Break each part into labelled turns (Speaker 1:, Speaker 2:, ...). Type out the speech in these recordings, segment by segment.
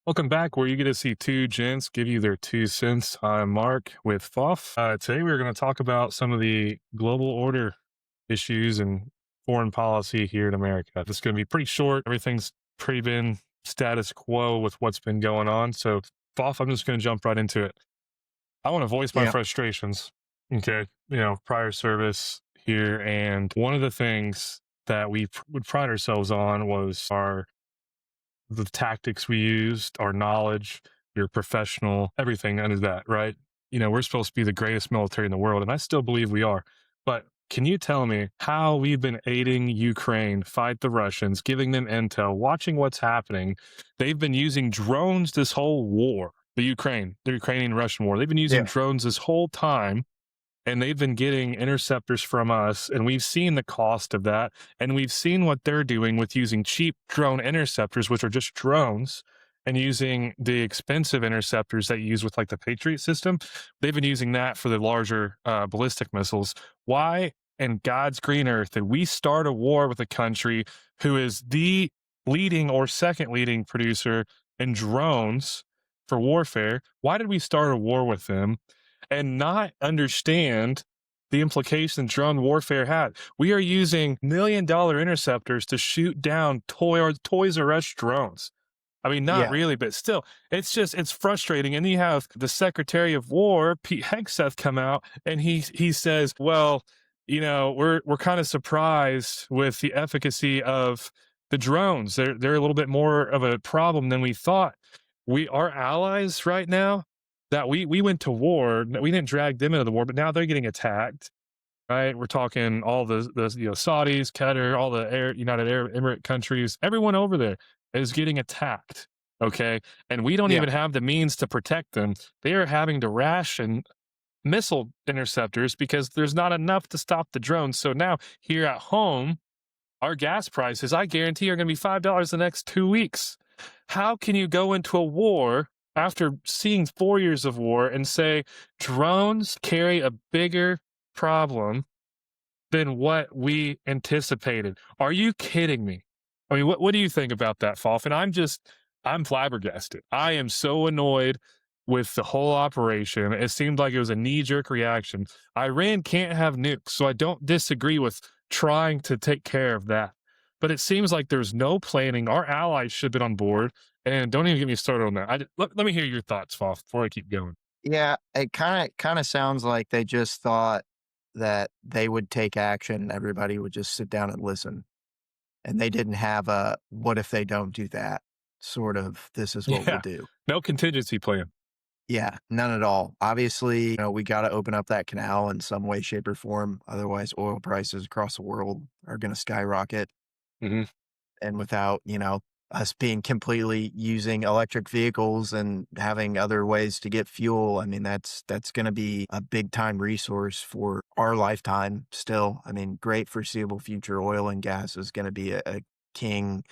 Speaker 1: Welcome back, where you get to see two gents give you their 2 cents. I'm Mark with FOF. Today, we're going to talk about some of the global order issues and foreign policy here in America. This is going to be pretty short. Everything's pretty been status quo with what's been going on. So, FOF, I'm just going to jump right into it. I want to voice my
Speaker 2: Yeah,
Speaker 1: frustrations. Okay. Prior service here. And one of the things that we would pride ourselves on was the tactics we used, our knowledge, your professional, everything under that, right? We're supposed to be the greatest military in the world, and I still believe we are. But can you tell me how we've been aiding Ukraine fight the Russians, giving them intel, watching what's happening? They've been using drones this whole war, the Ukrainian Russian war. They've been using
Speaker 2: yeah,
Speaker 1: drones this whole time, and they've been getting interceptors from us, and we've seen the cost of that, and we've seen what they're doing with using cheap drone interceptors, which are just drones, and using the expensive interceptors that you use with like the Patriot system. They've been using that for the larger ballistic missiles. Why in God's green earth did we start a war with a country who is the leading or second leading producer in drones for warfare? Why did we start a war with them and not understand the implications drone warfare had? We are using $1 million interceptors to shoot down Toys R Us drones. I mean, not
Speaker 2: yeah,
Speaker 1: really, but still, it's frustrating. And you have the Secretary of War, Pete Hegseth, come out and he says, well, we're kind of surprised with the efficacy of the drones. They're a little bit more of a problem than we thought. Our allies right now that we went to war, we didn't drag them into the war, but now they're getting attacked. Right, we're talking all the Saudis, Qatar, all the United Arab Emirate countries. Everyone over there is getting attacked. Okay, and we don't
Speaker 2: yeah,
Speaker 1: even have the means to protect them. They are having to ration missile interceptors because there's not enough to stop the drones. So now here at home, our gas prices, I guarantee, are going to be $5 the next 2 weeks. How can you go into a war after seeing 4 years of war and say drones carry a bigger problem than what we anticipated? Are you kidding me? I mean, what do you think about that, Falf? And I'm flabbergasted. I am so annoyed with the whole operation. It seemed like it was a knee jerk reaction. Iran can't have nukes, so I don't disagree with trying to take care of that. But it seems like there's no planning. Our allies should have been on board. And don't even get me started on that. Let me hear your thoughts, Falf, before I keep going.
Speaker 2: yeah. It kinda sounds like they just thought that they would take action, everybody would just sit down and listen, and they didn't have a, "What if they don't do that?" sort of, "This is what we'll
Speaker 1: Yeah,
Speaker 2: do."
Speaker 1: no contingency plan.
Speaker 2: Yeah, none at all. Obviously, we gotta open up that canal in some way, shape, or form, otherwise oil prices across the world are gonna skyrocket.
Speaker 1: Hmm.
Speaker 2: And without, us being completely using electric vehicles and having other ways to get fuel, I mean, that's gonna be a big time resource for our lifetime still. I mean, great foreseeable future, oil and gas is gonna be a king,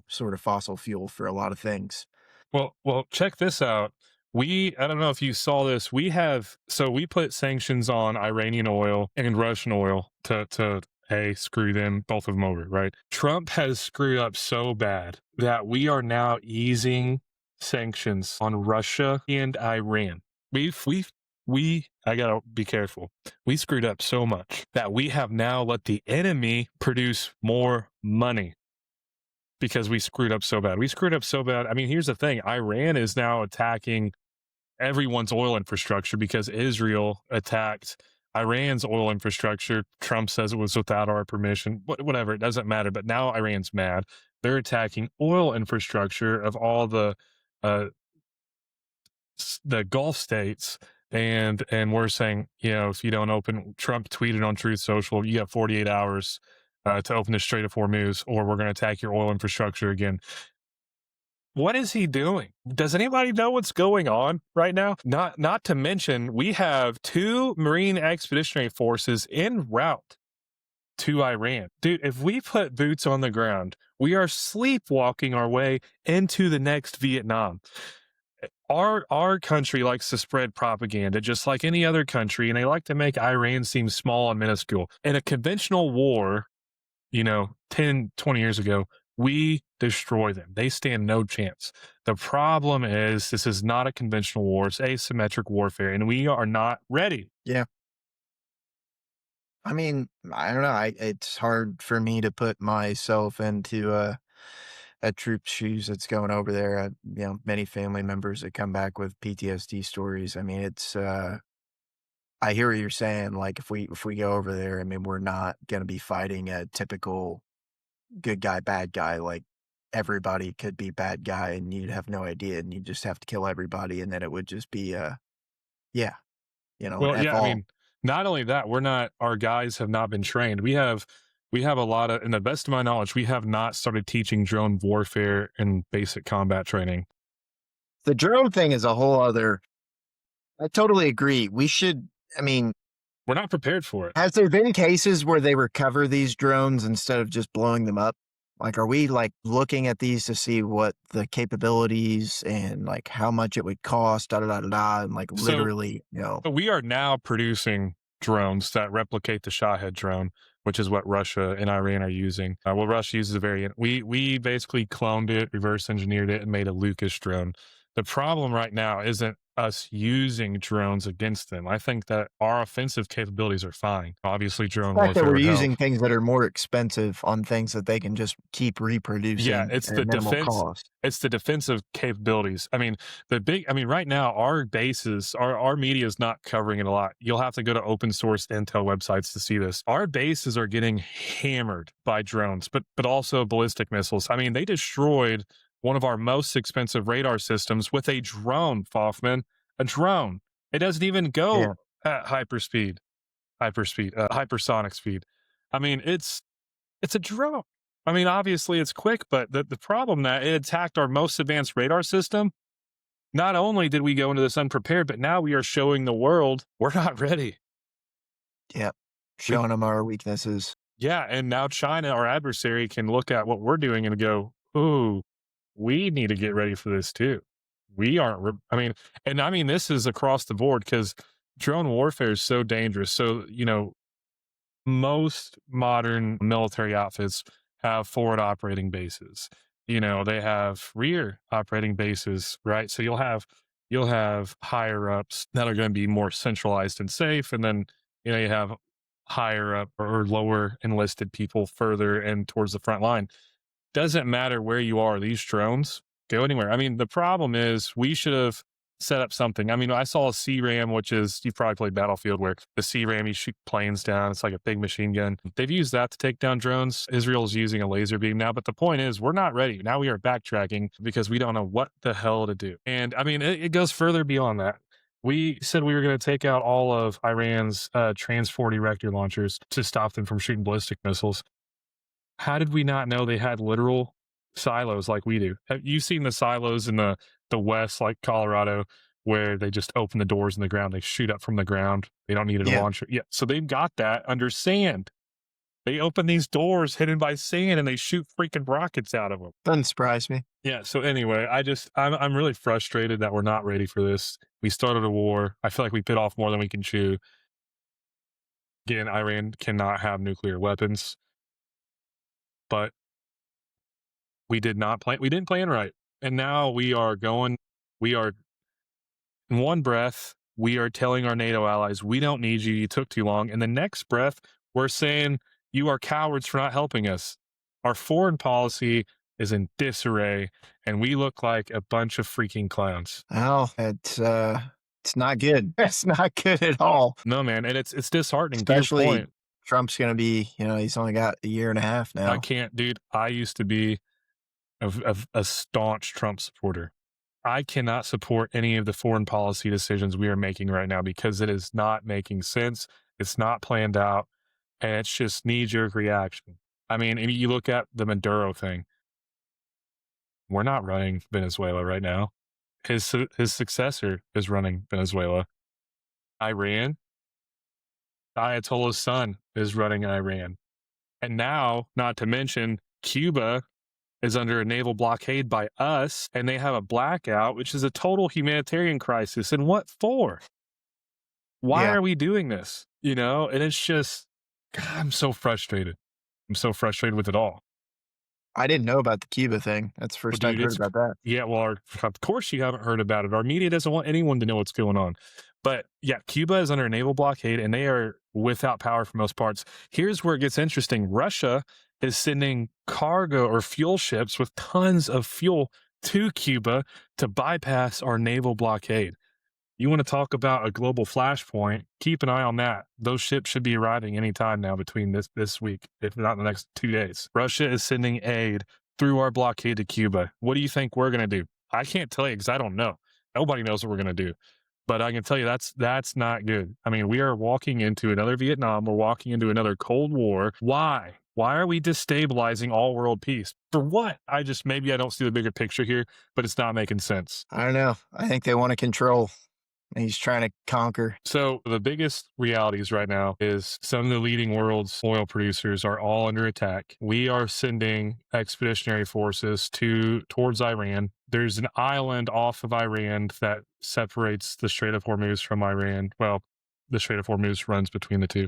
Speaker 2: sort of fossil fuel for a lot of things.
Speaker 1: Well, check this out. I don't know if you saw this. We put sanctions on Iranian oil and Russian oil to hey, screw them, both of them over, right? Trump has screwed up so bad that we are now easing sanctions on Russia and Iran. I gotta be careful. We screwed up so much that we have now let the enemy produce more money because we screwed up so bad. We screwed up so bad. I mean, here's the thing. Iran is now attacking everyone's oil infrastructure because Israel attacked Iran's oil infrastructure. Trump says it was without our permission. Whatever, it doesn't matter. But now Iran's mad. They're attacking oil infrastructure of all uh, the Gulf states. And we're saying, if you don't open, Trump tweeted on Truth Social, you have 48 hours to open the Strait of Hormuz, or we're going to attack your oil infrastructure again. What is he doing? Does anybody know what's going on right now? Not to mention, we have 2 Marine Expeditionary Forces en route to Iran. Dude, if we put boots on the ground, we are sleepwalking our way into the next Vietnam. Our country likes to spread propaganda just like any other country, and they like to make Iran seem small and minuscule. In a conventional war, 10, 20 years ago, We destroy them. They stand no chance. The problem is this is not a conventional war, it's asymmetric warfare, and we are not ready.
Speaker 2: Yeah. I mean, I don't know. It's hard for me to put myself into a troop's shoes that's going over there. Many family members that come back with PTSD stories. I mean, I hear what you're saying. Like if we go over there, I mean, we're not going to be fighting a typical good guy, bad guy. Like everybody could be bad guy, and you'd have no idea, and you just have to kill everybody, and then it would just be yeah,
Speaker 1: Well,
Speaker 2: f
Speaker 1: yeah, I
Speaker 2: all.
Speaker 1: mean, not only that, we're not our guys have not been trained. We have a lot of in the best of my knowledge, we have not started teaching drone warfare and basic combat training.
Speaker 2: The drone thing is a whole other. I totally agree. We should. I mean,
Speaker 1: We're not prepared for it.
Speaker 2: has there been cases where they recover these drones instead of just blowing them up? Like, are we like looking at these to see what the capabilities and like how much it would cost, da da da da, da, and like
Speaker 1: So
Speaker 2: literally,
Speaker 1: we are now producing drones that replicate the Shahed drone, which is what Russia and Iran are using. Well, Russia uses a variant. We basically cloned it, reverse engineered it, and made a Lucas drone. The problem right now isn't us using drones against them. I think that our offensive capabilities are fine. Obviously, drone
Speaker 2: the fact that
Speaker 1: warfare
Speaker 2: we're
Speaker 1: would help.
Speaker 2: using things that are more expensive on things that they can just keep
Speaker 1: Yeah,
Speaker 2: reproducing at minimal cost.
Speaker 1: it's the defensive capabilities. I mean, right now, our bases, our media is not covering it a lot. You'll have to go to open source intel websites to see this. Our bases are getting hammered by drones, but also ballistic missiles. I mean, they destroyed one of our most expensive radar systems with a drone, Foffman. A drone. It doesn't even
Speaker 2: Yeah,
Speaker 1: go at hypersonic speed. I mean, it's a drone. I mean, obviously it's quick, but the problem that it attacked our most advanced radar system. Not only did we go into this unprepared, but now we are showing the world we're not ready.
Speaker 2: yeah.
Speaker 1: We
Speaker 2: Showing them our weaknesses.
Speaker 1: Yeah, and now China, our adversary, can look at what we're doing and go, "Ooh, we need to get ready for this too." We aren't. I mean, this is across the board because drone warfare is so dangerous. So most modern military outfits have forward operating bases. They have rear operating bases, right? So you'll have higher ups that are going to be more centralized and safe, and then you have higher up or lower enlisted people further and towards the front line. Doesn't matter where you are, these drones go anywhere. I mean, the problem is we should have set up something. I mean, I saw a CRAM, which is you've probably played Battlefield, where the CRAM you shoot planes down. It's like a big machine gun. They've used that to take down drones. Israel's using a laser beam now, but the point is we're not ready. Now we are backtracking because we don't know what the hell to do. And I mean, it goes further beyond that. We said we were going to take out all of Iran's Trans 40 Erector launchers to stop them from shooting ballistic missiles. How did we not know they had literal silos like we do? Have you seen the silos in the West, like Colorado, where they just open the doors in the ground, they shoot up from the ground. They don't need a
Speaker 2: Yeah,
Speaker 1: launcher. Yeah, so they've got that under sand. They open these doors hidden by sand and they shoot freaking rockets out of them.
Speaker 2: doesn't surprise me.
Speaker 1: Yeah, so anyway, I'm really frustrated that we're not ready for this. We started a war. I feel like we bit off more than we can chew. Again, Iran cannot have nuclear weapons, but we didn't plan right. And now we are in one breath, we are telling our NATO allies, we don't need you. You took too long. And the next breath, we're saying you are cowards for not helping us. Our foreign policy is in disarray and we look like a bunch of freaking clowns.
Speaker 2: Well, it's not good. It's not good at all.
Speaker 1: No, man. And it's disheartening to your
Speaker 2: Especially
Speaker 1: point.
Speaker 2: Trump's gonna be, he's only got a year and a half
Speaker 1: I
Speaker 2: now.
Speaker 1: can't, dude. I used to be a staunch Trump supporter. I cannot support any of the foreign policy decisions we are making right now because it is not making sense. It's not planned out, and it's just knee jerk reaction. I mean, if you look at the Maduro thing, we're not running Venezuela right now. His successor is running Venezuela. Iran, Ayatollah's son is running Iran. And now, not to mention, Cuba is under a naval blockade by us, and they have a blackout, which is a total humanitarian crisis. And what for? Why
Speaker 2: Yeah.
Speaker 1: are we doing this? And it's just, God, I'm so frustrated. I'm so frustrated with it all.
Speaker 2: I didn't know about the Cuba thing. That's the
Speaker 1: Well,
Speaker 2: first I've
Speaker 1: dude,
Speaker 2: heard
Speaker 1: it's
Speaker 2: about that.
Speaker 1: yeah. Well, of course you haven't heard about it. Our media doesn't want anyone to know what's going on. But yeah, Cuba is under a naval blockade, and they are without power for most parts. Here's where it gets interesting. Russia is sending cargo or fuel ships with tons of fuel to Cuba to bypass our naval blockade. You want to talk about a global flashpoint? Keep an eye on that. Those ships should be arriving anytime now between this week, if not the next 2 days. Russia is sending aid through our blockade to Cuba. What do you think we're going to do? I can't tell you because I don't know. Nobody knows what we're going to do. But I can tell you that's not good. I mean, we are walking into another Vietnam. We're walking into another Cold War. Why? Why are we destabilizing all world peace? For what? Maybe I don't see the bigger picture here, but it's not making sense.
Speaker 2: I don't know. I think they want to control. He's trying to conquer.
Speaker 1: So the biggest realities right now is some of the leading world's oil producers are all under attack. We are sending expeditionary forces towards Iran. There's an island off of Iran that separates the Strait of Hormuz from Iran. Well, the Strait of Hormuz runs between the two.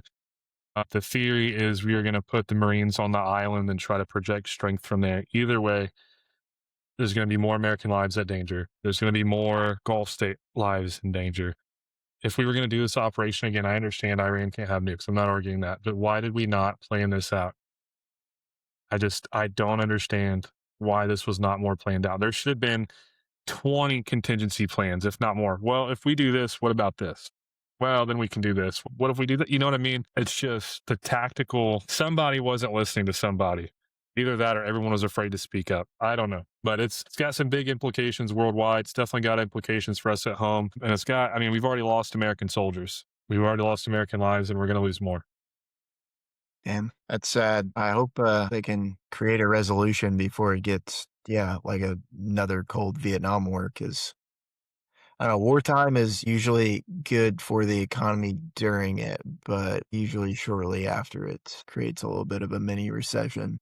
Speaker 1: The theory is we are going to put the Marines on the island and try to project strength from there. Either way, there's going to be more American lives at danger. There's going to be more Gulf state lives in danger. If we were going to do this operation again, I understand Iran can't have nukes. I'm not arguing that. But why did we not plan this out? I don't understand why this was not more planned out. There should have been 20 contingency plans, if not more. Well, if we do this, what about this? Well, then we can do this. What if we do that? You know what I mean? It's just the tactical. Somebody wasn't listening to somebody. Either that or everyone was afraid to speak up. I don't know. But it's got some big implications worldwide. It's definitely got implications for us at home. And I mean, we've already lost American soldiers. We've already lost American lives, and we're going to lose more.
Speaker 2: Damn, that's sad. I hope they can create a resolution before it gets, yeah, like another cold Vietnam War. Because I don't know, wartime is usually good for the economy during it, but usually shortly after it creates a little bit of a mini recession.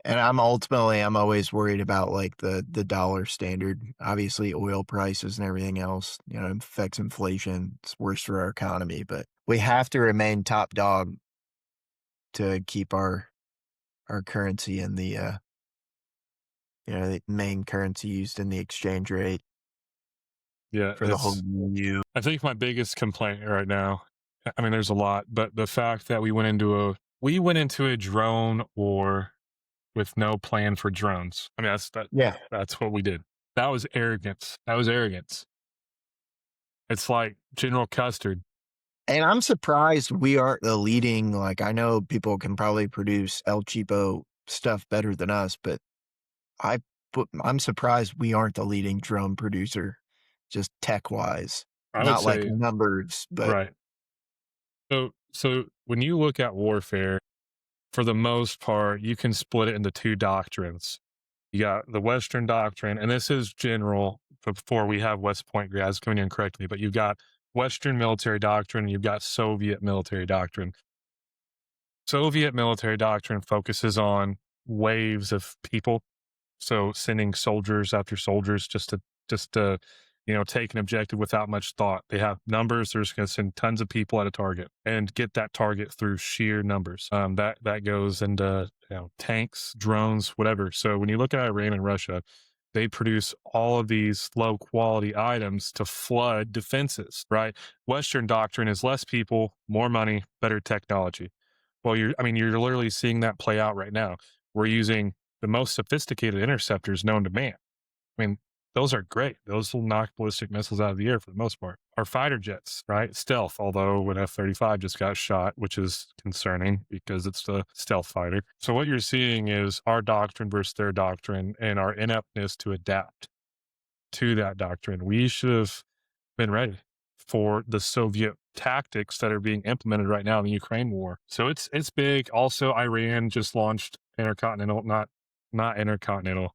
Speaker 2: And I'm always worried about like the dollar standard. Obviously, oil prices and everything else, affects inflation. It's worse for our economy, but we have to remain top dog to keep our currency in the main currency used in the exchange rate
Speaker 1: Yeah,
Speaker 2: for the whole EU.
Speaker 1: I think my biggest complaint right now, I mean, there's a lot, but the fact that we went into a drone war with no plan for drones. I mean,
Speaker 2: Yeah.
Speaker 1: that's what we did. That was arrogance. That was arrogance. It's like General Custard.
Speaker 2: And I'm surprised we aren't the leading, like, I know people can probably produce El Cheapo stuff better than us, but I I'm surprised we aren't the leading drone producer, just tech-wise.
Speaker 1: I would
Speaker 2: Not like
Speaker 1: say
Speaker 2: numbers, but
Speaker 1: right. So when you look at warfare, for the most part, you can split it into two doctrines. You got the Western doctrine, and this is general before we have West Point grads coming in correctly, but you've got Western military doctrine, you've got Soviet military doctrine. Soviet military doctrine focuses on waves of people. So sending soldiers after soldiers just to take an objective without much thought. They have numbers. They're just going to send tons of people at a target and get that target through sheer numbers. That goes into tanks, drones, whatever. So when you look at Iran and Russia, they produce all of these low quality items to flood defenses. Right? Western doctrine is less people, more money, better technology. Well, you're literally seeing that play out right now. We're using the most sophisticated interceptors known to man. I mean, those are great. Those will knock ballistic missiles out of the air for the most part. Our fighter jets, right? Stealth, although an F-35 just got shot, which is concerning because it's the stealth fighter. So what you're seeing is our doctrine versus their doctrine and our ineptness to adapt to that doctrine. We should have been ready for the Soviet tactics that are being implemented right now in the Ukraine war. So it's big. Also, Iran just launched intercontinental, not intercontinental.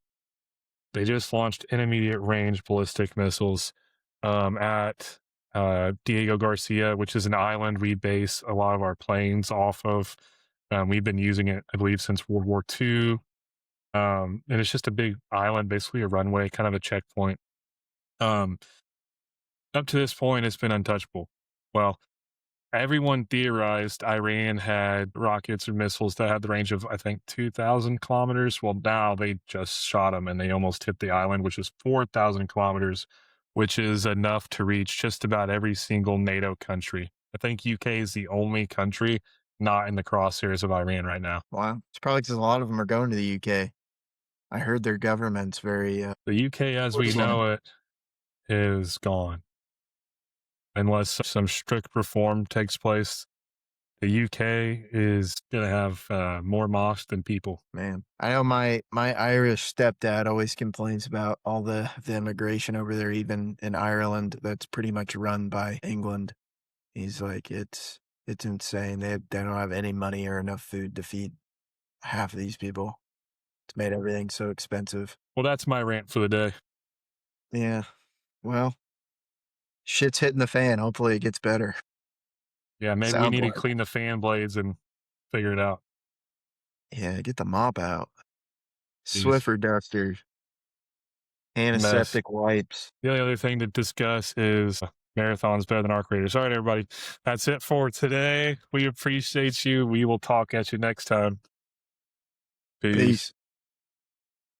Speaker 1: They just launched intermediate range ballistic missiles at Diego Garcia, which is an island we base a lot of our planes off of. We've been using it, I believe, since World War II. And it's just a big island, basically a runway, kind of a checkpoint. Um, Up to this point, it's been untouchable. Well, everyone theorized Iran had rockets or missiles that had the range of, I think, 2,000 kilometers. Well, now they just shot them and they almost hit the island, which is 4,000 kilometers, which is enough to reach just about every single NATO country. I think UK is the only country not in the crosshairs of Iran right now.
Speaker 2: Wow. It's probably because a lot of them are going to the UK. I heard their government's very,
Speaker 1: The UK as we
Speaker 2: Muslim.
Speaker 1: know it is gone unless some strict reform takes place. The UK is going to have more mosques than people.
Speaker 2: Man, I know my Irish stepdad always complains about all the immigration over there, even in Ireland, that's pretty much run by England. He's like, it's insane. They don't have any money or enough food to feed half of these people. It's made everything so expensive.
Speaker 1: Well, that's my rant for the day.
Speaker 2: Yeah. Well, shit's hitting the fan. Hopefully it gets better.
Speaker 1: Yeah, maybe we
Speaker 2: Sounds
Speaker 1: need to
Speaker 2: like.
Speaker 1: clean the fan blades and figure it out.
Speaker 2: Yeah, get the mop out.
Speaker 1: Jeez,
Speaker 2: Swiffer dusters,
Speaker 1: mess.
Speaker 2: antiseptic wipes.
Speaker 1: The only other thing to discuss is marathons better than arc raiders. All right, everybody. That's it for today. We appreciate you. We will talk at you next time. Peace.
Speaker 2: Peace.